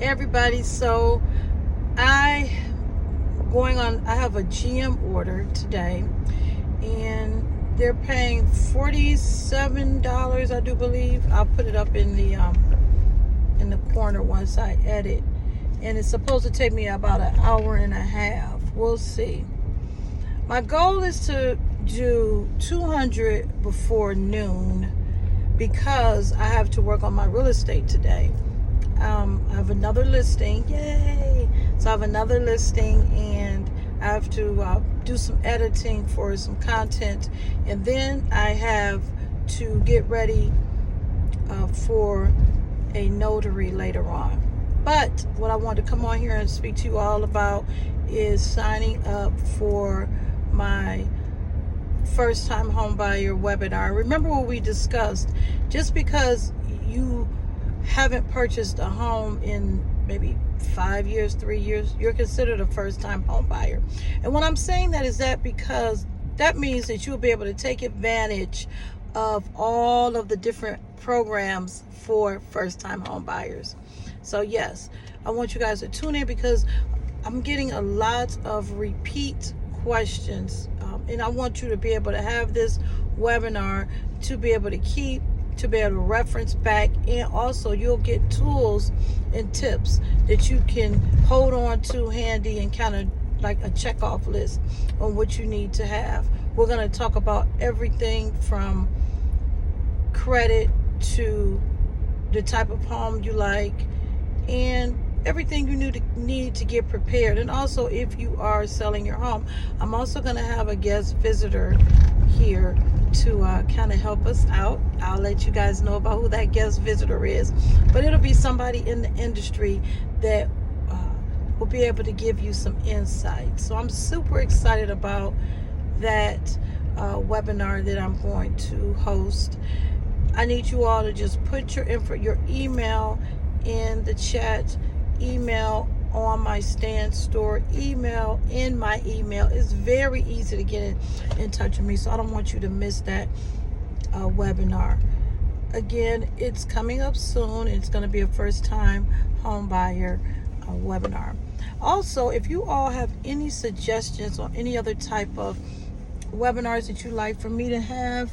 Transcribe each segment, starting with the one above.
everybody. So I have a GM order today, and they're paying $47, I do believe. I'll put it up in the corner once I edit, and it's supposed to take me about an hour and a half. We'll see. My goal is to do 200 before noon because I have to work on my real estate today. I have another listing. Yay! So I have another listing, and I have to do some editing for some content, and then I have to get ready for a notary later on. But what I want to come on here and speak to you all about is signing up for my first time home buyer webinar. Remember what we discussed? Just because you haven't purchased a home in maybe 5 years, 3 years, you're considered a first time home buyer. And when I'm saying that is that because that means that you'll be able to take advantage of all of the different programs for first time home buyers. So yes, I want you guys to tune in because I'm getting a lot of repeat questions, and I want you to be able to have this webinar to be able to keep, to be able to reference back, and also you'll get tools and tips that you can hold on to handy and kind of like a checkoff list on what you need to have. We're going to talk about everything from credit to the type of home you like and everything you need to get prepared. And also, if you are selling your home, I'm also going to have a guest visitor here to kind of help us out. I'll let you guys know about who that guest visitor is, but it'll be somebody in the industry that will be able to give you some insight. So I'm super excited about that webinar that I'm going to host. I need you all to just put your email in the chat, email on my Stand Store, email in my email. It's very easy to get in touch with me, so I don't want you to miss that webinar. Again, it's coming up soon. It's going to be a first time home buyer webinar. Also, if you all have any suggestions on any other type of webinars that you'd like for me to have,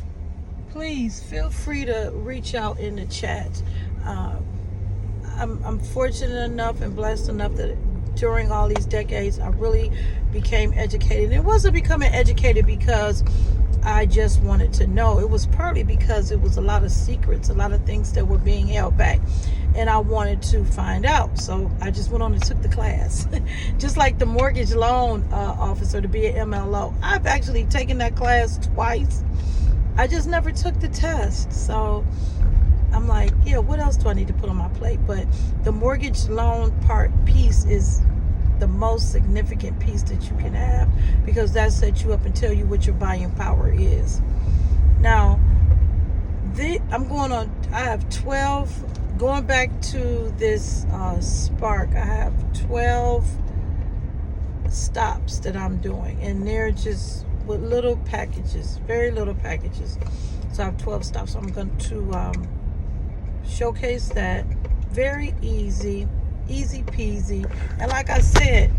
please feel free to reach out in the chat. I'm fortunate enough and blessed enough that during all these decades, I really became educated. And it wasn't becoming educated because I just wanted to know. It was partly because it was a lot of secrets, a lot of things that were being held back, and I wanted to find out. So I just went on and took the class. Just like the mortgage loan officer to be an MLO. I've actually taken that class twice. I just never took the test. So I'm like, yeah, what else do I need to put on my plate? But the mortgage loan piece is the most significant piece that you can have, because that sets you up and tell you what your buying power is. Now, I have 12, going back to this Spark, I have 12 stops that I'm doing, and they're just with little packages, very little packages. So I have 12 stops. So I'm going to showcase that. Very easy peasy. And like I said,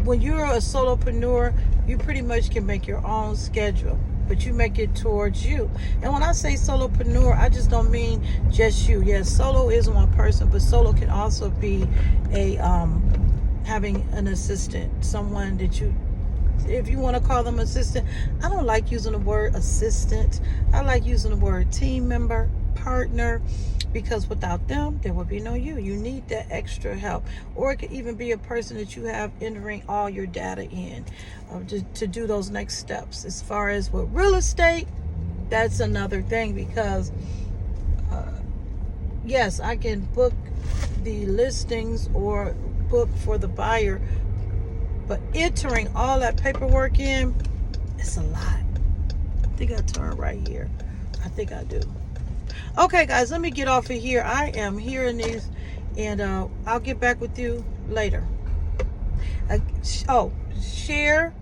when you're a solopreneur, you pretty much can make your own schedule, but you make it towards you. And when I say solopreneur, I just don't mean just you. Yes, solo is one person, but solo can also be a having an assistant, someone that you, if you want to call them assistant. I don't like using the word assistant. I like using the word team member, partner, because without them, there would be no you. You need that extra help. Or it could even be a person that you have entering all your data in to do those next steps. As far as with real estate, that's another thing, because yes, I can book the listings or book for the buyer, but entering all that paperwork in, it's a lot. I think I turn right here. I think I do. Okay, guys, let me get off of here. I am hearing these, and I'll get back with you later. Share,